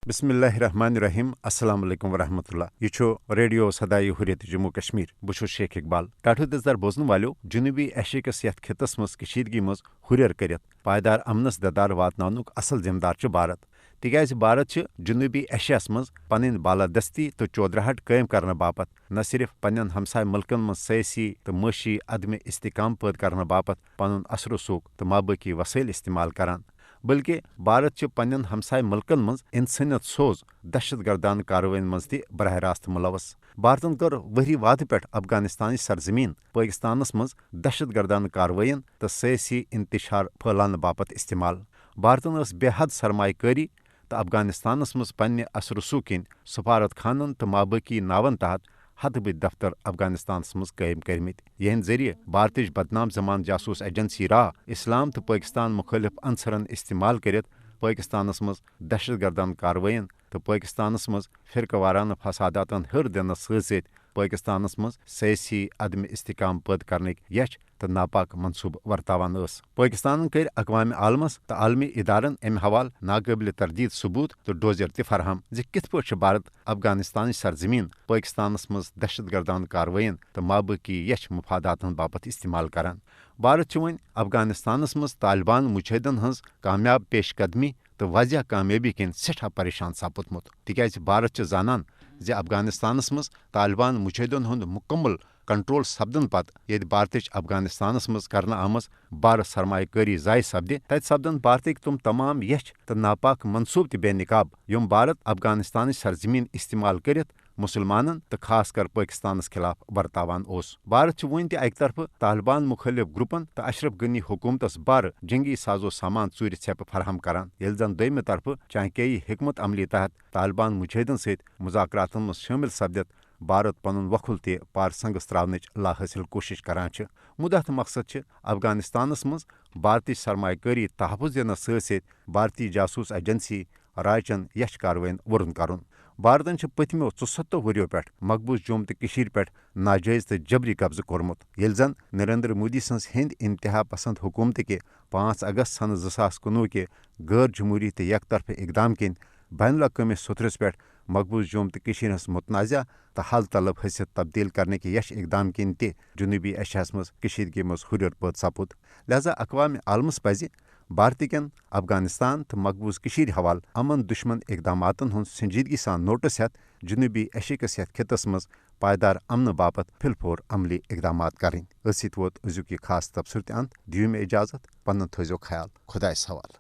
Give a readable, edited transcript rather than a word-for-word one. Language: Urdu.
بسم اللہ الرحمن الرحیم السلام علیکم ورحمۃ اللہ یہ ریڈیو صدائے حریت جموں کشمیر بہ شیخ اقبال ٹاٹھو دزدر بوزن والو جنوبی ایشیا کس یتھ خطس مز کشیدگی مز ہریر کرت پائیدار امنس ددار واتناونک اصل ذمہ دار بھارت تکیاز بھارت جنوبی ایشیاس مز پنن بالادستی تو چودراہٹ قائم کرنے باپت نہ صرف پنن ہمسائے ملکن مز سیاسی تو معاشی عدم استحکام پید کرنے باپت پنن اثر و رسوخ تو مابقی وسائل استعمال کران بلکہ بھارت پنن ہمسائے ملکن مز انسانیت سوز دہشت گردانہ کاروائین مز تہ براہ راست ملوث بھارتن کر وہری وعدہ پہ افغانستان سرزمین پاکستانس مز دہشت گردانہ کاروائین تو سیاسی انتشار پھیلانے باپت استعمال بھارتن بے حد سرمایہ کاری تو افغانستانس مز پنہ اثر رسوخ کن سفارت خانن تو مابقی ناون تحت ہتھ بد دفتر افغانستانس مز قائم کرمت یہند ذریعہ بھارتچ بدنام زمان جاسوس ایجنسی را اسلام تو پاکستان مخالف عنصرن استعمال کرت پاکستانس مز دہشت گردانہ کاروائین تو پاکستانس مز فرقہ وارانہ فساداتن ہر دنس ست پاکستانس مز سیاسی عدم استحکام پید کرنک یچھ تو ناپاک منصوبہ ورتاوان پاکستان کر اقوام عالمس تو عالمی ادارن امہ حوالہ ناقابل تردید ثبوت تو ڈوزر تہ فراہم کت پہ بھارت افغانستان سرزمین پاکستانس مز دہشت گردانہ کاروائین تو مابقی یچھ مفاداتن باپت استعمال کران بھارت ون افغانستانس مز طالبان مجاہدن ہز کامیاب پیش قدمی تو واضح کامیابی کن سٹھا پریشان سپودمت تکیاز بھارت زانان زِ افغانستانس مز طالبان مجاہدن ہند مکمل کنٹرول سپدن پتہ یت بھارتچ افغانستانس مز کرنے آمز بار سرمایہ کاری ضائع سپدِ تتہ سپدن بھارتک تم تمام یچھ تو ناپاک منصوبہ تہ بے نقاب یم بھارت افغانستان سرزمین استعمال کرت مسلمانن تو خاص کر پاکستانس خلاف ورتاوان بھارت ون تہ اکہ طرف طالبان مخالف گروپن تو اشرف غنی حکومتس بار جنگی سازو سامان ژور ژھیپہ فراہم کران یل زن دویمہ طرف چانکیائی حکمت عملی تحت طالبان مجاہدن ست مذاکراتن مز شامل سپدت بھارت پن وکھل تہ پار سنگس تراونچ لاحاصل کوشش کران مدت مقصد افغانستانس مز بھارتی سرمایہ کاری تحفظ دنس ست بھارتی جاسوس ایجنسی راچن یچھ کاروائین ورن کرن بھارتن پتمو 74 وريو پہ مقبوض جوم تو پہ ناجائز تو جبری قبضہ کورمت یل زن نریندر مودی سنز ہند انتہا پسند حکومت کہ 5 اگست سن 2019 کہ غیر جمہوری تو یک طرف اقدام کن بین الاقوامی سترس پہ مقبوض جوم تو ہز متنازع تو حل طلب حیثیت تبدیل کرنے کے یش اقدام کن تہ جنوبی ایشیاس مز کشیدگی مز ہریر پید سپود لہذا اقوام عالمس پزِ بھارت کن افغانستان تو مقبوض حوالہ امن دشمن اقداماتن ہند سنجیدگی سان نوٹس ہیت جنوبی ایشیا کس یتھ خطس مز پائیدار امن باپت پھل پھور عملی اقدامات کریں ووت ازیک یہ خاص تبصرہ انت دیو میں اجازت پنن تھوزو خیال خدائس حوالہ